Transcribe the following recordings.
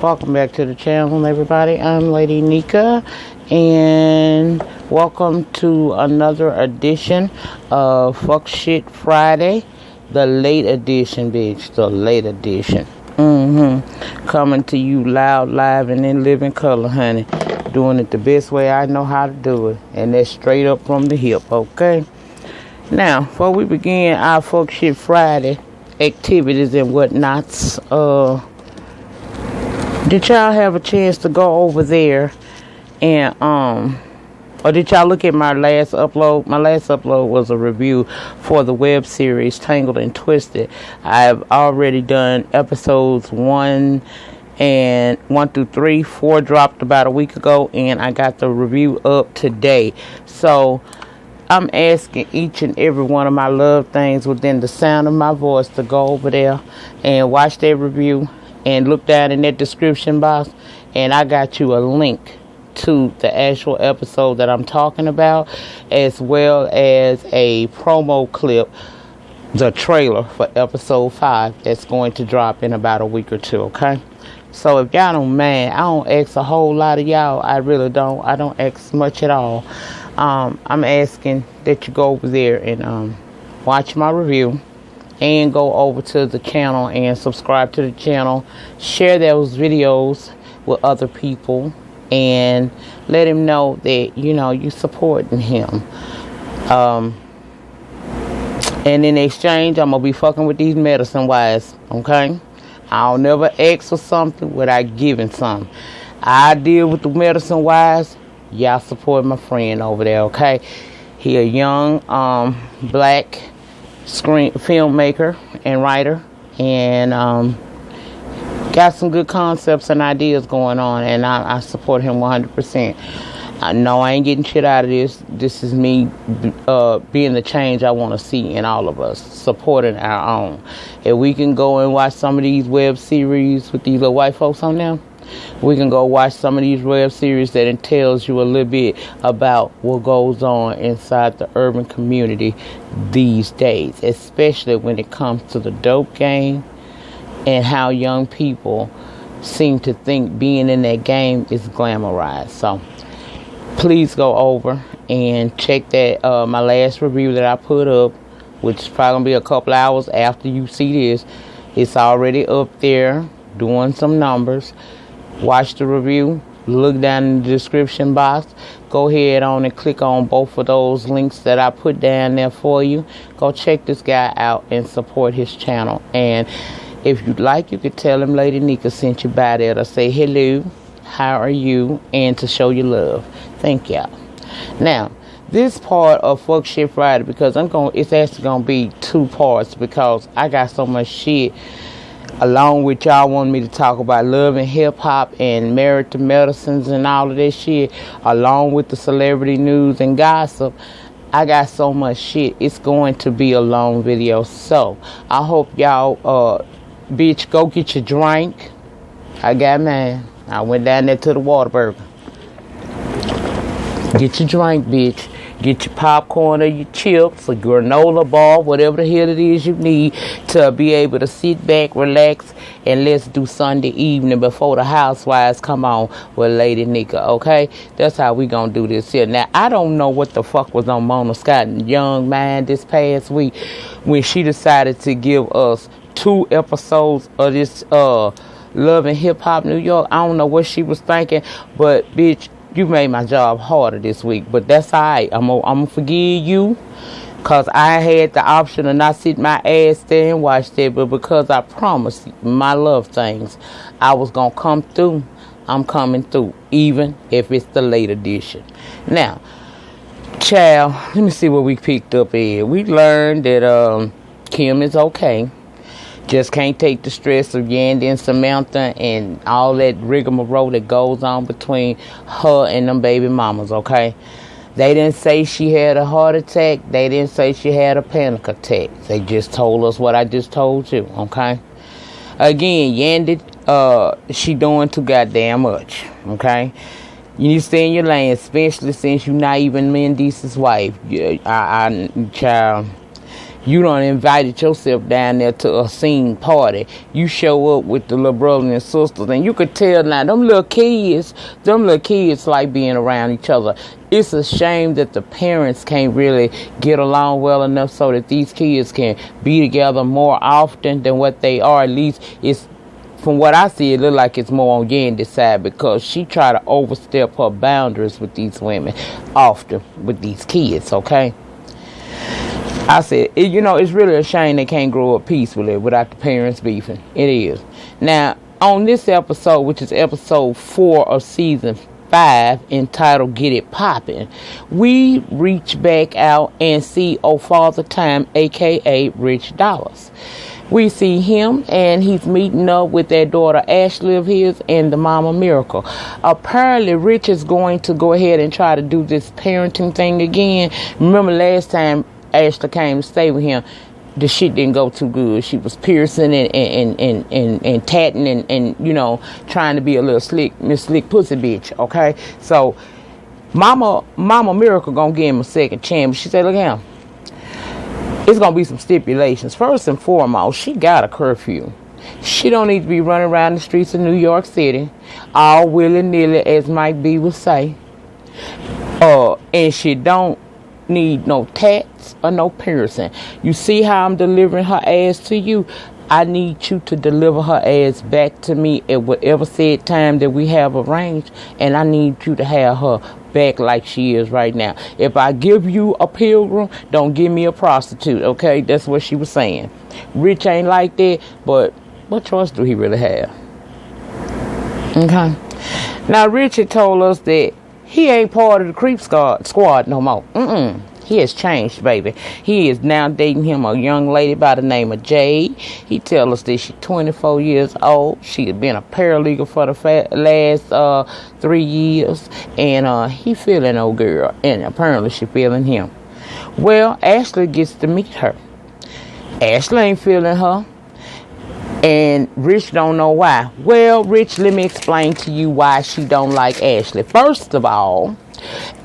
Welcome back to the channel, everybody. I'm Lady Nika, and welcome to another edition of Fuck Shit Friday, the late edition, bitch, the late edition. Coming to you loud, live, and in living color, honey. Doing it the best way I know how to do it, and that's straight up from the hip, okay? Now, before we begin our Fuck Shit Friday activities and whatnots, did y'all have a chance to go over there and or did y'all look at my last upload? My last upload was a review for the web series Tangled and Twisted. I've already done episodes 1 through 3. 4 dropped about a week ago, and I got the review up today. So I'm asking each and every one of my love things within the sound of my voice to go over there and watch that review and look down in that description box, and I got you a link to the actual episode that I'm talking about, as well as a promo clip, the trailer for episode 5 that's going to drop in about a week or two, okay? So if y'all don't mind, I don't ask a whole lot of y'all. I really don't. I don't ask much at all. I'm asking that you go over there and watch my review, and go over to the channel and subscribe to the channel. Share those videos with other people and let him know that, you know, you supporting him. And in exchange, I'm gonna be fucking with these medicine wise, okay? I'll never ask for something without giving something. I deal with the medicine wise. Y'all support my friend over there, okay? He a young black filmmaker and writer, and got some good concepts and ideas going on, and I support him 100%. I know I ain't getting shit out of this. This is me being the change I want to see in all of us, supporting our own. If we can go and watch some of these web series with these little white folks on them, we can go watch some of these web series that entails you a little bit about what goes on inside the urban community these days, especially when it comes to the dope game and how young people seem to think being in that game is glamorized. So please go over and check that my last review that I put up, which is probably gonna be a couple hours after you see this. It's already up there doing some numbers. Watch the review, look down in the description box, go ahead on and click on both of those links that I put down there for you. Go check this guy out and support his channel. And if you'd like, you could tell him Lady Nika sent you by there to say hello, how are you, and to show your love. Thank y'all. Now, this part of Fuck Shit Friday, because it's actually gonna be 2 parts, because I got so much shit along with y'all want me to talk about love and hip-hop and married to medicines and all of this shit, along with the celebrity news and gossip. I got so much shit. It's going to be a long video. So I hope y'all bitch, go get your drink. I got mine. I went down there to the Whataburger. Get your drink, bitch. Get your popcorn or your chips, a granola bar, whatever the hell it is you need to be able to sit back, relax, and let's do Sunday evening before the housewives come on with Lady Nika, okay? That's how we gonna do this here. Now, I don't know what the fuck was on Mona Scott's young mind this past week when she decided to give us 2 episodes of this Love and Hip Hop New York. I don't know what she was thinking, but bitch, you made my job harder this week, but that's all right. I'm gonna forgive you, because I had the option of not sit my ass there and watch that, but because I promised my love things, I was gonna come through. I'm coming through, even if it's the late edition. Now, child, let me see what we picked up here. We learned that Kim is okay. Just can't take the stress of Yandy and Samantha and all that rigmarole that goes on between her and them baby mamas, okay? They didn't say she had a heart attack. They didn't say she had a panic attack. They just told us what I just told you, okay? Again, Yandy, she doing too goddamn much, okay? You need to stay in your lane, especially since you're not even Mendeece's wife. Child, You done invited yourself down there to a scene party. You show up with the little brothers and sisters, and you could tell now, them little kids like being around each other. It's a shame that the parents can't really get along well enough so that these kids can be together more often than what they are. At least it's, from what I see, it look like it's more on Yandy's side, because she try to overstep her boundaries with these women often with these kids, okay? I said, it's really a shame they can't grow up peacefully without the parents beefing. It is. Now, on this episode, which is episode 4 of season 5, entitled Get It Poppin', we reach back out and see old Father Time, a.k.a. Rich Dollars. We see him, and he's meeting up with their daughter Ashley of his and the mama Miracle. Apparently, Rich is going to go ahead and try to do this parenting thing again. Remember last time Ashley came to stay with him, the shit didn't go too good. She was piercing and tatting and trying to be a little Miss Slick Pussy bitch, okay? So, Mama Miracle gonna give him a second chance. She said, look at him. It's gonna be some stipulations. First and foremost, she got a curfew. She don't need to be running around the streets of New York City all willy-nilly, as Mike B would say. And she don't need no tats or no piercing. You see how I'm delivering her ass to you? I need you to deliver her ass back to me at whatever said time that we have arranged, and I need you to have her back like she is right now. If I give you a pilgrim, don't give me a prostitute, okay? That's what she was saying. Rich ain't like that, but what choice do he really have? Okay. Now, Richard told us that he ain't part of the creep squad no more. He has changed, baby. He is now dating him a young lady by the name of Jade. He tell us that she's 24 years old. She has been a paralegal for the last 3 years. And he feeling old girl. And apparently she feeling him. Well, Ashley gets to meet her. Ashley ain't feeling her. And Rich don't know why. Well, Rich, let me explain to you why she don't like Ashley. First of all,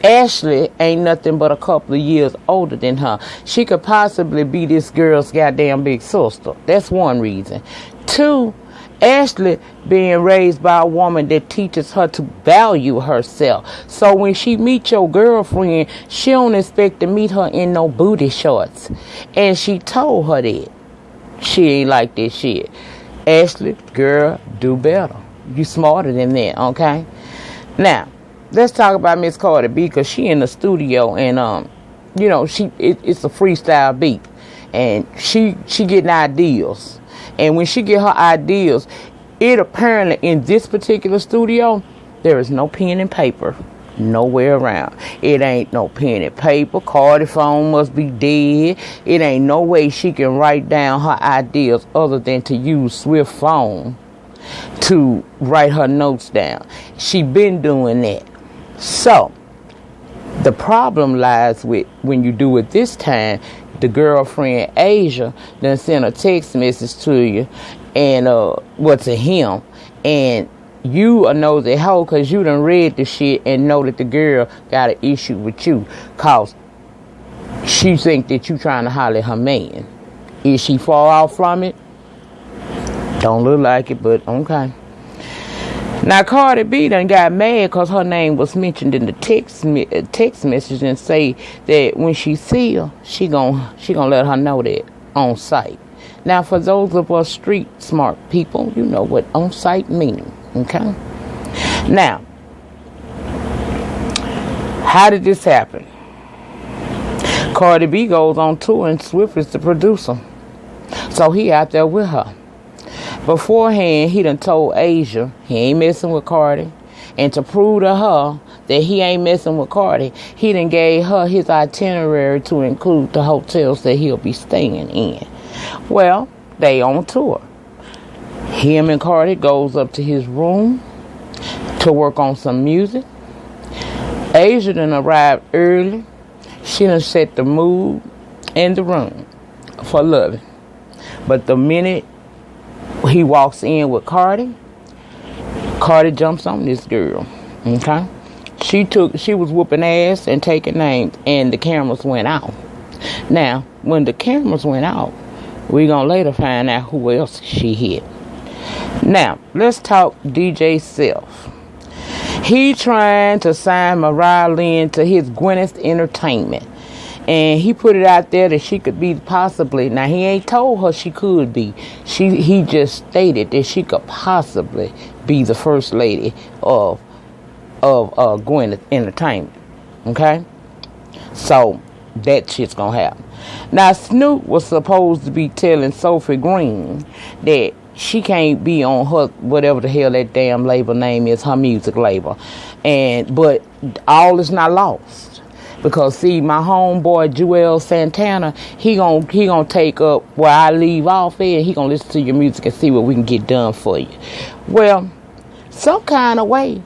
Ashley ain't nothing but a couple of years older than her. She could possibly be this girl's goddamn big sister. That's one reason. 2, Ashley being raised by a woman that teaches her to value herself. So when she meets your girlfriend, she don't expect to meet her in no booty shorts. And she told her that. She ain't like this shit. Ashley, girl, do better. You smarter than that, okay? Now, let's talk about Miss Cardi B, because she in the studio, and it's a freestyle beat, and she getting ideas, and when she get her ideas, it apparently in this particular studio there is no pen and paper nowhere around. It ain't no pen and paper. Cardi phone must be dead. It ain't no way she can write down her ideas other than to use Swift phone to write her notes down. She been doing that. So the problem lies with when you do it this time. The girlfriend Asia done sent a text message to you, and to him, and you a nosy hoe, because you done read the shit and know that the girl got an issue with you, cause she think that you trying to holler at her man. Is she far off from it? Don't look like it, but okay. Now, Cardi B done got mad because her name was mentioned in the text message, and say that when she see her, she gon' let her know that on site. Now, for those of us street smart people, you know what on site means, okay? Now, how did this happen? Cardi B goes on tour, and Swift is the producer, so he out there with her. Beforehand, he done told Asia he ain't messing with Cardi. And to prove to her that he ain't messing with Cardi, he done gave her his itinerary to include the hotels that he'll be staying in. Well, they on tour. Him and Cardi goes up to his room to work on some music. Asia done arrived early. She done set the mood in the room for loving. But the minute he walks in with Cardi jumps on this girl. Okay? She was whooping ass and taking names, and the cameras went out. Now, when the cameras went out, we're going to later find out who else she hit. Now, let's talk DJ Self. He trying to sign Mariah Lynn to his Gwyneth Entertainment. And he put it out there that she could be possibly. Now, he ain't told her she could be. He just stated that she could possibly be the first lady of Gwyneth Entertainment. Okay? So, that shit's gonna happen. Now, Snoop was supposed to be telling Sophie Green that she can't be on her, whatever the hell that damn label name is, her music label. But all is not lost. Because, see, my homeboy, Joel Santana, he gonna take up where I leave off at, and he gonna listen to your music and see what we can get done for you. Well, some kind of way,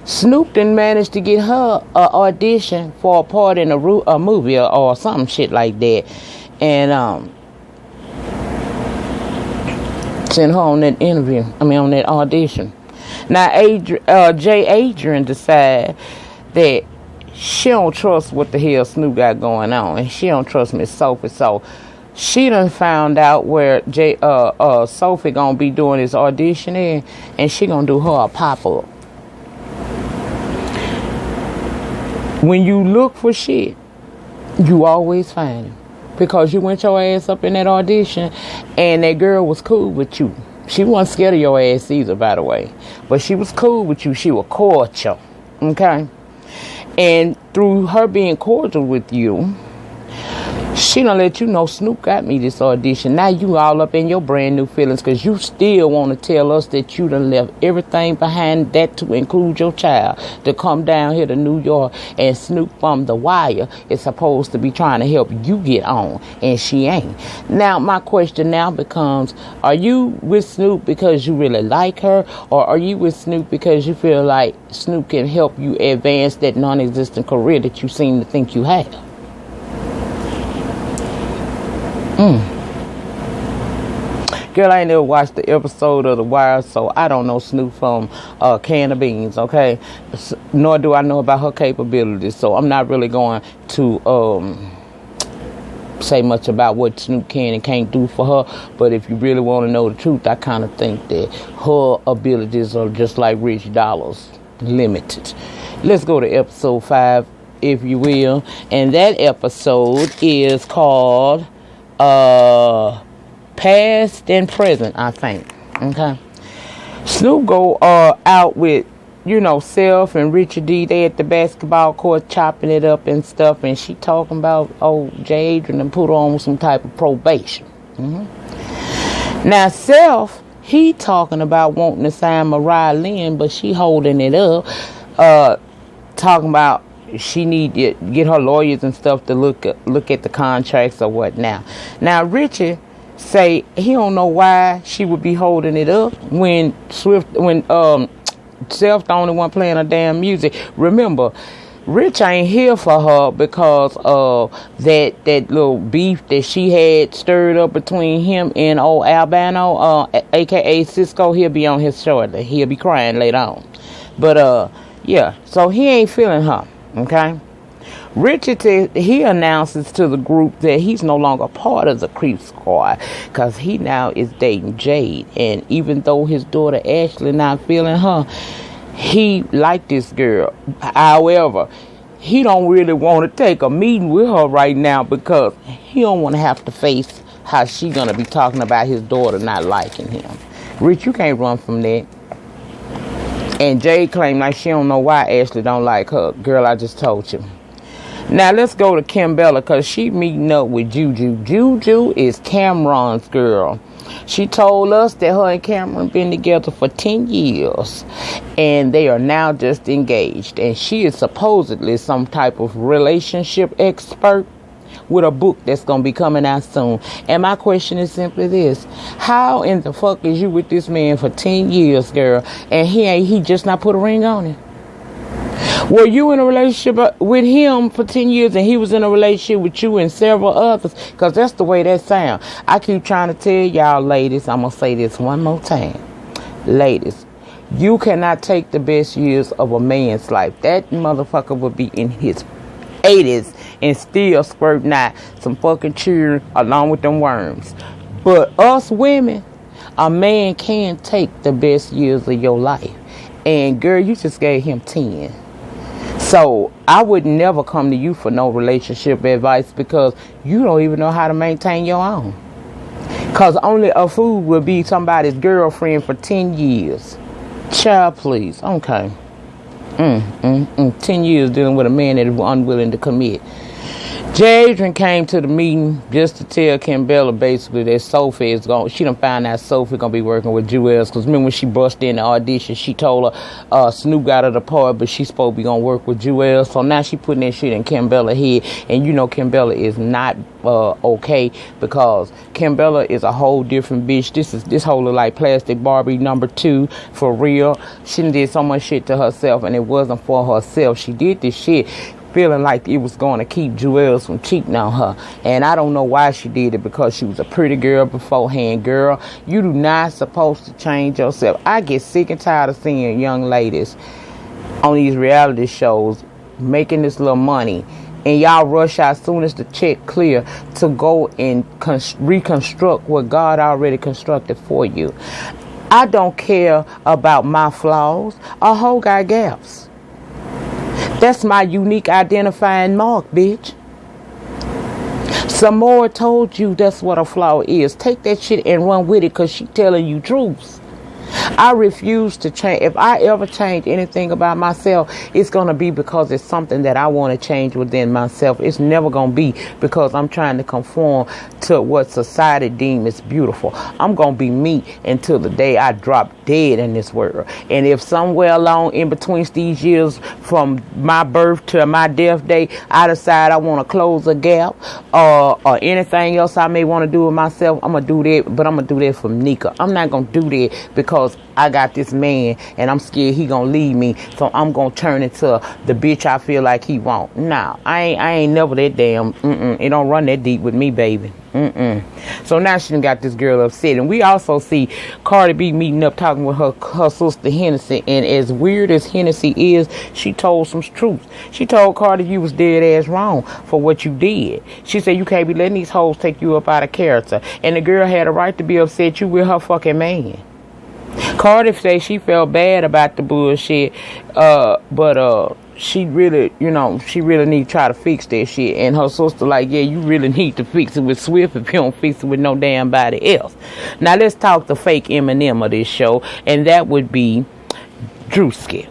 Snoop didn't manage to get her an audition for a part in a movie or some shit like that. And, sent her on that on that audition. Now, Adrian decided that she don't trust what the hell Snoop got going on, and she don't trust Miss Sophie. So she done found out where Sophie gonna be doing this audition in, and she gonna do her a pop-up. When you look for shit, you always find it. Because you went your ass up in that audition, and that girl was cool with you. She wasn't scared of your ass either, by the way. But she was cool with you. She was cordial. Okay? And through her being cordial with you, she done let you know Snoop got me this audition. Now you all up in your brand new feelings because you still want to tell us that you done left everything behind, that to include your child, to come down here to New York, and Snoop from The Wire is supposed to be trying to help you get on, and she ain't. Now my question now becomes, are you with Snoop because you really like her, or are you with Snoop because you feel like Snoop can help you advance that non-existent career that you seem to think you have? Girl, I ain't never watched the episode of The Wire, so I don't know Snoop from a can of beans, okay? Nor do I know about her capabilities, so I'm not really going to say much about what Snoop can and can't do for her. But if you really want to know the truth, I kind of think that her abilities are just like Rich Dollars, limited. Let's go to episode 5, if you will. And that episode is called Past and Present, I think. Okay. Snoop go out with, Self and Richard D. They at the basketball court chopping it up and stuff, and she talking about J. Adrian and put on some type of probation. Now Self, he talking about wanting to sign Mariah Lynn, but she holding it up, talking about she need to get her lawyers and stuff to look at the contracts or what. Now Richard say he don't know why she would be holding it up when Self the only one playing her damn music. Remember, Rich ain't here for her because of that little beef that she had stirred up between him and old Albano, aka Cisco. He'll be on his shortly. He'll be crying later on. But yeah, so he ain't feeling her. Okay. Richard, he announces to the group that he's no longer part of the Creep Squad because he now is dating Jade. And even though his daughter Ashley not feeling her, he like this girl. However, he don't really want to take a meeting with her right now because he don't want to have to face how she gonna be talking about his daughter not liking him. Rich, you can't run from that. And Jade claimed like she don't know why Ashley don't like her. Girl, I just told you. Now let's go to Kimbella because she meeting up with Juju. Juju is Cameron's girl. She told us that her and Cameron been together for 10 years. And they are now just engaged. And she is supposedly some type of relationship expert with a book that's going to be coming out soon. And my question is simply this. How in the fuck is you with this man for 10 years, girl, and he just not put a ring on it? Were you in a relationship with him for 10 years and he was in a relationship with you and several others? Because that's the way that sounds. I keep trying to tell y'all ladies, I'm going to say this one more time. Ladies, you cannot take the best years of a man's life. That motherfucker would be in his 80s and still squirting out some fucking children along with them worms. But us women, a man can take the best years of your life. And girl, you just gave him 10. So I would never come to you for no relationship advice because you don't even know how to maintain your own. Because only a fool will be somebody's girlfriend for 10 years. Child, please. Okay. 10 years dealing with a man that is unwilling to commit. Jadrian came to the meeting just to tell Kimbella basically that Sophie is going. She done found out Sophie gonna be working with Jewels. Cause remember when she busted in the audition, she told her Snoop got her the part, but she's supposed to be gonna work with Jewels. So now she putting that shit in Kimbella head, and you know Kimbella is not okay because Kimbella is a whole different bitch. This whole look like Plastic Barbie #2 for real. She done did so much shit to herself, and it wasn't for herself. She did this shit feeling like it was going to keep Jewels from cheating on her. And I don't know why she did it, because she was a pretty girl beforehand. Girl, you do not supposed to change yourself. I get sick and tired of seeing young ladies on these reality shows making this little money, and y'all rush out as soon as the check clear to go and reconstruct what God already constructed for you. I don't care about my flaws. A hoe got gaps. That's my unique identifying mark, bitch. Samora told you that's what a flaw is. Take that shit and run with it, because she telling you truths. I refuse to change. If I ever change anything about myself, it's going to be because it's something that I want to change within myself. It's never going to be because I'm trying to conform to what society deems is beautiful. I'm going to be me until the day I drop dead in this world. And if somewhere along in between these years from my birth to my death day, I decide I want to close a gap or anything else I may want to do with myself, I'm going to do that. But I'm going to do that for Nika. I'm not going to do that because I got this man and I'm scared he gonna leave me, so I'm gonna turn into the bitch I feel like he want. Nah, I ain't never that damn. It don't run that deep with me, baby. So now she done got this girl upset. And we also see Cardi B meeting up talking with her sister Hennessy. And as weird as Hennessy is, she told some truth. She told Cardi you was dead ass wrong for what you did. She said you can't be letting these hoes take you up out of character. And the girl had a right to be upset. You with her fucking man. Cardi said she felt bad about the bullshit, but she really need to try to fix that shit. And her sister like, yeah, you really need to fix it with Swift if you don't fix it with no damn body else. Now let's talk the fake Eminem of this show, and that would be Drewski.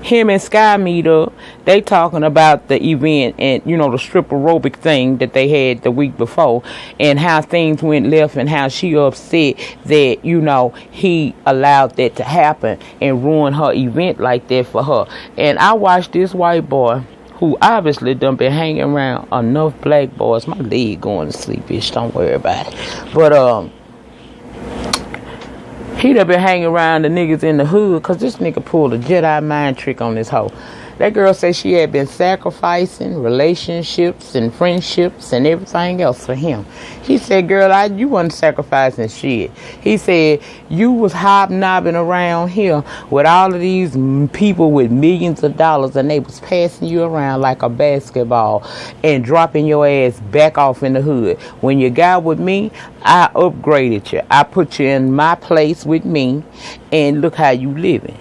Him and Sky meet up. They talking about the event and, the strip aerobic thing that they had the week before, and how things went left, and how she upset that, he allowed that to happen and ruin her event like that for her. And I watched this white boy who obviously done been hanging around enough black boys. My leg going to sleep, bitch. Don't worry about it. But, he done been hanging around the niggas in the hood, because this nigga pulled a Jedi mind trick on this hoe. That girl said she had been sacrificing relationships and friendships and everything else for him. He said, girl, you wasn't sacrificing shit. He said, you was hobnobbing around here with all of these people with millions of dollars, and they was passing you around like a basketball and dropping your ass back off in the hood. When you got with me, I upgraded you. I put you in my place with me, and look how you living.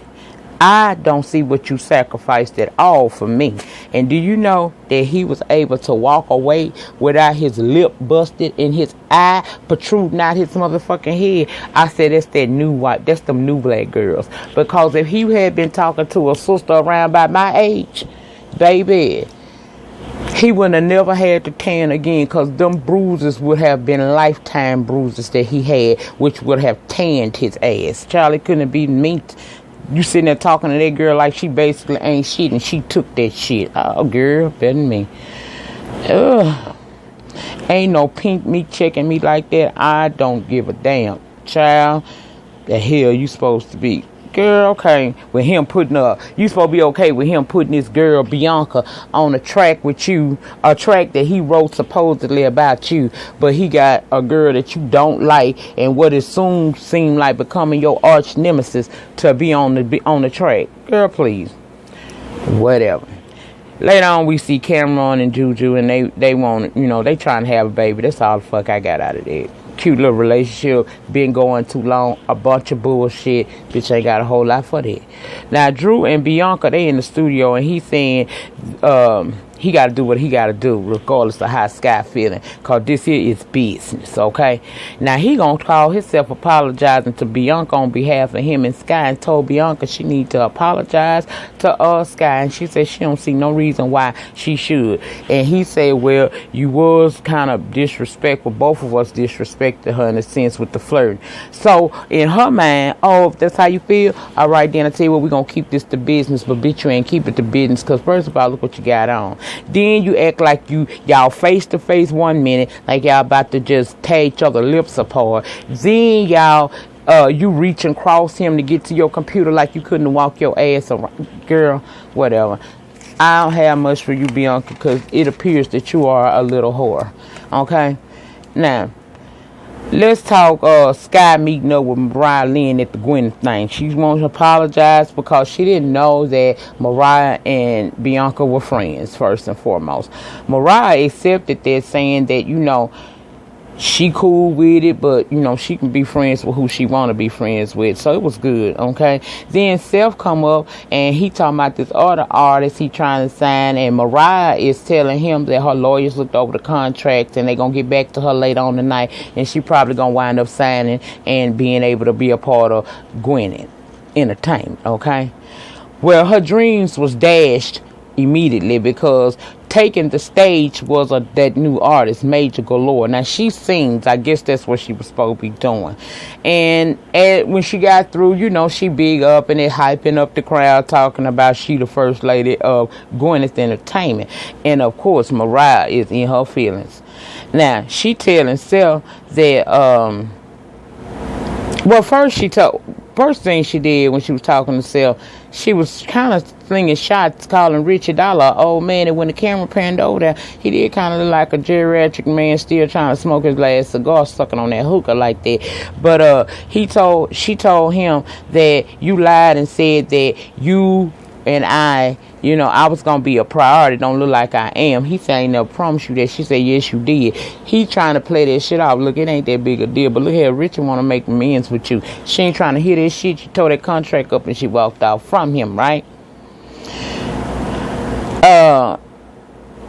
I don't see what you sacrificed at all for me. And do you know that he was able to walk away without his lip busted and his eye protruding out his motherfucking head? I said, that's that new white, that's them new black girls. Because if he had been talking to a sister around by my age, baby, he wouldn't have never had to tan again, because them bruises would have been lifetime bruises that he had, which would have tanned his ass. Charlie couldn't have beaten me. You sitting there talking to that girl like she basically ain't shit, and she took that shit. Oh, girl, better than me. Ugh. Ain't no pink meat checking me like that. I don't give a damn. Child, the hell you supposed to be? Girl, okay, with him you supposed to be okay with him putting this girl Bianca on a track with you, a track that he wrote supposedly about you, but he got a girl that you don't like, and what it soon seemed like becoming your arch nemesis to be on the track. Girl, please, whatever. Later on, we see Cameron and Juju, and they want, they trying to have a baby. That's all the fuck I got out of that. Cute little relationship, been going too long, a bunch of bullshit. Bitch ain't got a whole lot for that. Now, Drew and Bianca, they in the studio, and he's saying, he got to do what he got to do, regardless of how Sky feeling, because this here is business, okay? Now, he going to call himself apologizing to Bianca on behalf of him and Sky, and told Bianca she need to apologize to Sky, and she said she don't see no reason why she should. And he said, well, you was kind of disrespectful. Both of us disrespected her in a sense with the flirt. So, in her mind, if that's how you feel, all right, then I tell you what, we're going to keep this to business, but bitch, you ain't keep it to business, because first of all, look what you got on. Then you act like y'all face to face 1 minute, like y'all about to just tear each other lips apart. Then y'all you reach and cross him to get to your computer like you couldn't walk your ass around. Girl, whatever. I don't have much for you, Bianca, because it appears that you are a little whore. Okay? Now, let's talk Sky meeting up with Mariah Lynn at the Gwen thing. She wants to apologize because she didn't know that Mariah and Bianca were friends, first and foremost. Mariah accepted that, saying that, she cool with it, but, she can be friends with who she want to be friends with. So it was good, okay? Then Seth come up, and he talking about this other artist he trying to sign, and Mariah is telling him that her lawyers looked over the contract, and they going to get back to her later on tonight, and she probably going to wind up signing and being able to be a part of Gwen Entertainment, okay? Well, her dreams was dashed immediately because taking the stage was that new artist, Major Galore. Now, she sings. I guess that's what she was supposed to be doing. And when she got through, she big up and it hyping up the crowd, talking about she the first lady of Gwyneth Entertainment. And, of course, Mariah is in her feelings. Now, she telling Seth that, first thing she did when she was talking to Seth, she was kind of slinging shots, calling Richie Dollar an old man, and when the camera panned over there, he did kind of look like a geriatric man still trying to smoke his last cigar, sucking on that hookah like that. But she told him that you lied and said that you and I was going to be a priority. Don't look like I am. He said, I ain't never promised you that. She said, yes, you did. He trying to play that shit off. Look, it ain't that big a deal. But look here, Richard want to make amends with you. She ain't trying to hear this shit. She tore that contract up and she walked out from him, right?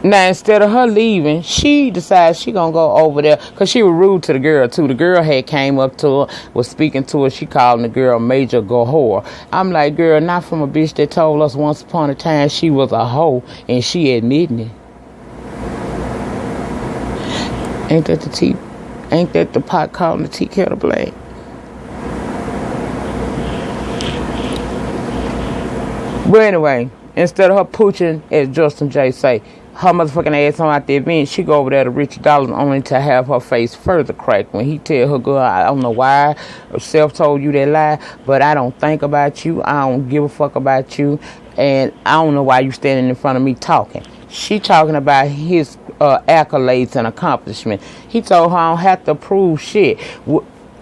Now, instead of her leaving, she decides she gonna go over there because she was rude to the girl, too. The girl had came up to her, was speaking to her. She called the girl Major Gahor. I'm like, girl, not from a bitch that told us once upon a time she was a hoe, and she admitting it. Ain't that the pot calling the tea kettle black? But anyway, instead of her pooching, as Justin J say, her motherfucking ass on at the event, she go over there to Richard Dollars only to have her face further cracked when he tell her, girl, I don't know why Self told you that lie, but I don't think about you. I don't give a fuck about you. And I don't know why you standing in front of me talking. She talking about his accolades and accomplishments. He told her I don't have to prove shit.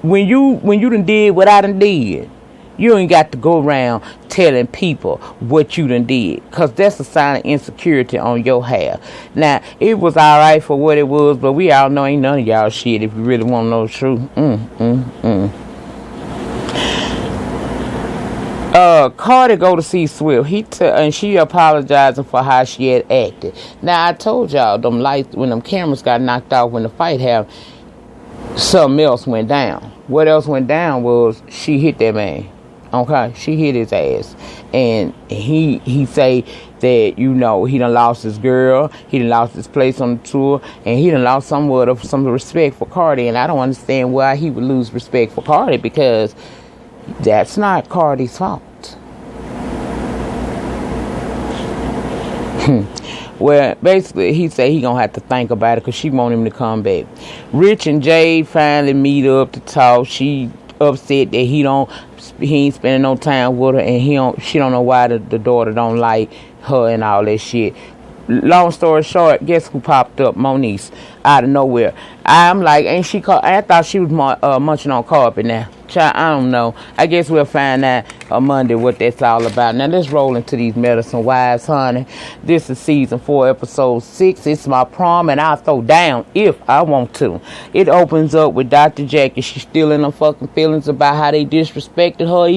When you done did what I done did, you ain't got to go around telling people what you done did, because that's a sign of insecurity on your half. Now, it was all right for what it was, but we all know ain't none of y'all shit if you really want to know the truth. Cardi go to see Swift. And she apologizing for how she had acted. Now, I told y'all, them lights, when them cameras got knocked off when the fight happened, something else went down. What else went down was she hit that man. Okay, she hit his ass, and he say that he done lost his girl, he done lost his place on the tour, and he done lost some respect for Cardi. And I don't understand why he would lose respect for Cardi, because that's not Cardi's fault. Well, basically, he said he gonna have to think about it because she want him to come back. Rich and Jade finally meet up to talk. She upset that he ain't spending no time with her, and she don't know why the daughter don't like her and all that shit. Long story short, guess who popped up? Moniece. out of nowhere. I'm like, ain't she called? I thought she was munching on carpet now. Child, I don't know. I guess we'll find out on Monday what that's all about. Now, let's roll into these medicine wives, honey. This is season 4, episode 6. It's my prom, and I'll throw down if I want to. It opens up with Dr. Jackie. She's still in her fucking feelings about how they disrespected her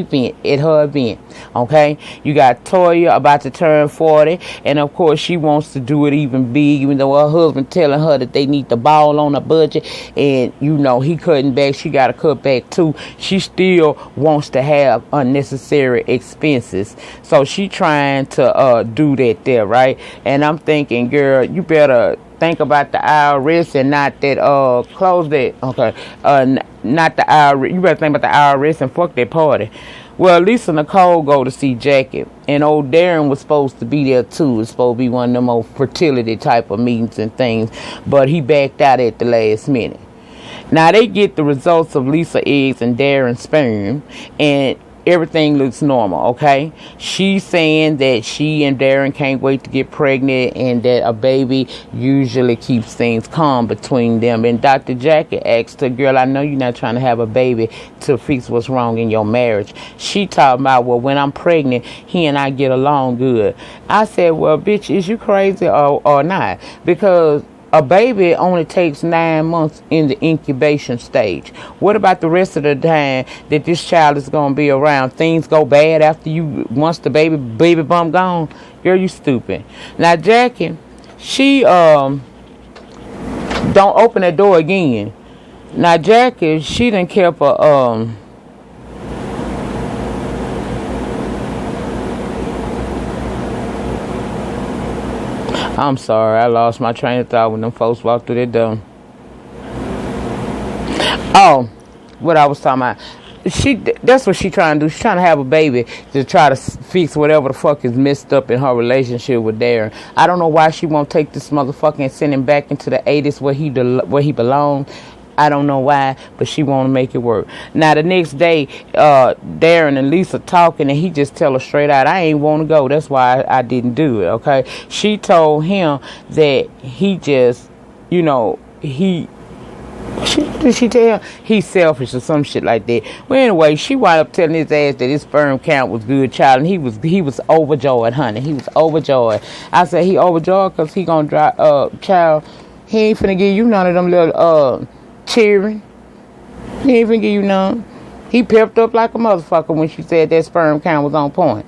event. Okay? You got Toya about to turn 40, and of course, she wants to do it even big, even though her husband telling her that they need to ball on a budget, and, you know, he cutting back. She got to cut back, too. She still wants to have unnecessary expenses. So she trying to do that there, right? And I'm thinking, girl, you better think about the IRS and not that close that. Okay. Not the IRS. You better think about the IRS and fuck that party. Well, Lisa Nicole go to see Jackie, and old Darren was supposed to be there too. It's supposed to be one of them old fertility type of meetings and things, but he backed out at the last minute. Now, they get the results of Lisa eggs and Darren's sperm, and everything looks normal, okay? She's saying that she and Darren can't wait to get pregnant, and that a baby usually keeps things calm between them. And Dr. Jackie asked her, girl, I know you're not trying to have a baby to fix what's wrong in your marriage. She talking about, well, when I'm pregnant, he and I get along good. I said, well, bitch, is you crazy or not? Because a baby only takes 9 months in the incubation stage. What about the rest of the time that this child is going to be around? Things go bad after once the baby bump gone? Girl, you stupid. Now, Jackie, she don't open that door again. Now, Jackie, she done kept a I'm sorry, I lost my train of thought when them folks walked through that door. Oh, what I was talking about. That's what she trying to do. She's trying to have a baby to try to fix whatever the fuck is messed up in her relationship with Darren. I don't know why she won't take this motherfucker and send him back into the 80s where he belongs. I don't know why, but she want to make it work. Now, the next day, Darren and Lisa talking, and he just tell her straight out, I ain't want to go. That's why I didn't do it, okay? She told him that he just, you know, did she tell him he's selfish or some shit like that? Well, anyway, she wound up telling his ass that his sperm count was good, child, and he was overjoyed, honey. He was overjoyed. I said he overjoyed because he gonna drive, child, he ain't finna give you none of them little, cheering. He ain't even give you none. He pepped up like a motherfucker when she said that sperm count was on point.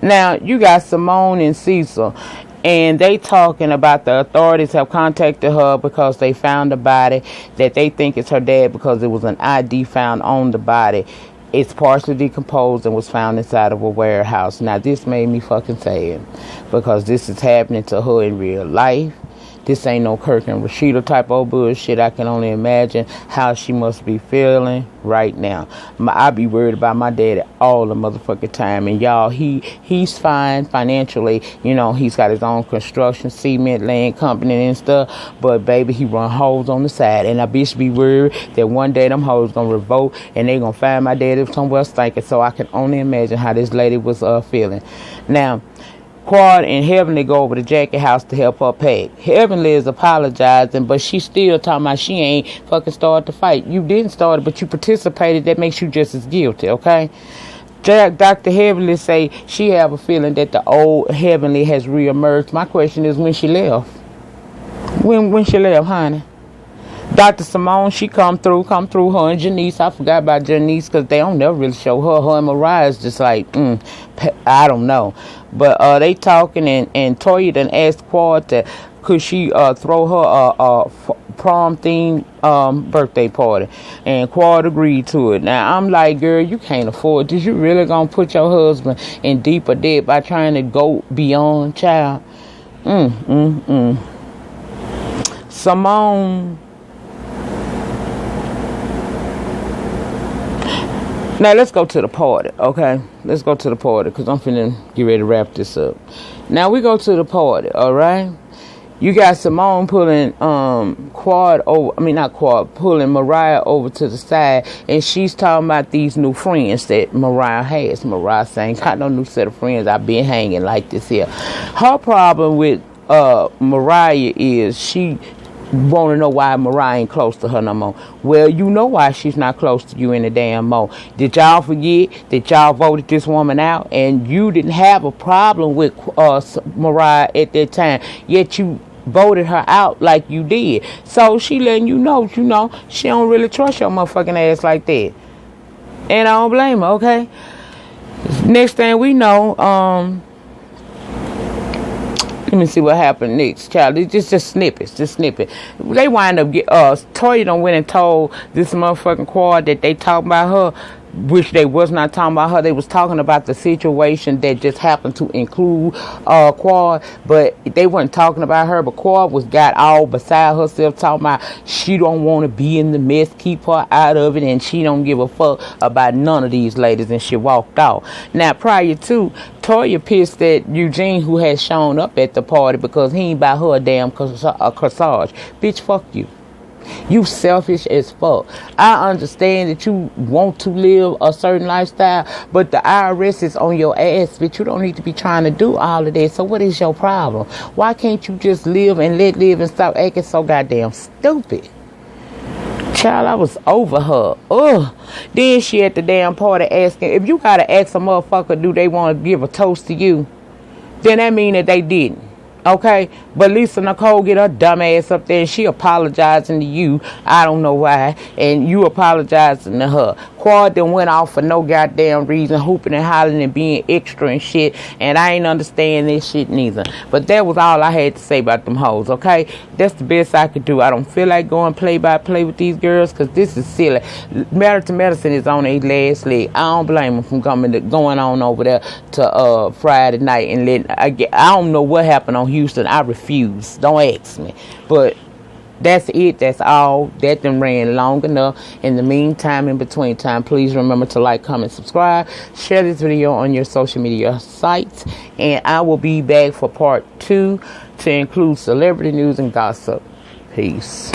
Now, you got Simone and Cecil, and they talking about the authorities have contacted her because they found a body that they think is her dad because it was an ID found on the body. It's partially decomposed and was found inside of a warehouse. Now, this made me fucking sad because this is happening to her in real life. This ain't no Kirk and Rashida type of bullshit. I can only imagine how she must be feeling right now. I be worried about my daddy all the motherfucking time. And y'all, he's fine financially. You know, he's got his own construction, cement, land company and stuff. But baby, he run hoes on the side. And I bitch be worried that one day them hoes gonna revolt and they gonna find my daddy somewhere stinking. So I can only imagine how this lady was feeling. Now, Quad and Heavenly go over to Jackie house to help her pack. Heavenly is apologizing, but she still talking about she ain't fucking started the fight. You didn't start it, but you participated. That makes you just as guilty, okay? Dr. Heavenly say she have a feeling that the old Heavenly has reemerged. My question is when she left. When she left, honey? Dr. Simone, she come through her and Janice. I forgot about Janice because they don't never really show her. Her and Mariah is just like, I don't know. But they talking and Toya done asked Quad could she throw her a prom themed birthday party, and Quad agreed to it. Now I'm like, girl, you can't afford this. You really gonna put your husband in deeper debt by trying to go beyond, child? Simone. Now, let's go to the party, okay? Let's go to the party, because I'm finna get ready to wrap this up. Now, we go to the party, all right? You got Simone pulling pulling Mariah over to the side, and she's talking about these new friends that Mariah has. Mariah saying, got no new set of friends. I've been hanging like this here. Her problem with Mariah is she want to know why Mariah ain't close to her no more. Well, you know why she's not close to you any damn more. Did y'all forget that y'all voted this woman out and you didn't have a problem with Mariah at that time, yet you voted her out like you did? So she letting you know, she don't really trust your motherfucking ass like that. And I don't blame her, okay? Next thing we know, let me see what happened next, child. It's just snippets, They wind up Toya done went and told this motherfucking Quad that they talking about her, which they was not talking about her. They was talking about the situation that just happened to include Quad, but they weren't talking about her. But Quad got all beside herself, talking about she don't want to be in the mess, keep her out of it, and she don't give a fuck about none of these ladies, and she walked off. Now, prior to, Toya pissed at Eugene, who had shown up at the party because he ain't buy her a damn corsage. Bitch, fuck you. You selfish as fuck. I understand that you want to live a certain lifestyle, but the IRS is on your ass, bitch. You don't need to be trying to do all of that. So what is your problem? Why can't you just live and let live and stop acting so goddamn stupid? Child, I was over her. Ugh. Then she at the damn party asking, if you gotta ask a motherfucker, do they want to give a toast to you? Then that mean that they didn't. Okay, but Lisa Nicole get her dumb ass up there and she apologizing to you. I don't know why. And you apologizing to her. Quad then went off for no goddamn reason, hooping and hollering and being extra and shit. And I ain't understand this shit neither. But that was all I had to say about them hoes, okay? That's the best I could do. I don't feel like going play by play with these girls because this is silly. Meriton Medicine is on their last leg. I don't blame them from going on over there to Friday night and I don't know what happened on Houston. I refuse. Don't ask me. But that's it. That's all. That done ran long enough. In the meantime, in between time, please remember to like, comment, subscribe. Share this video on your social media sites. And I will be back for part 2 to include celebrity news and gossip. Peace.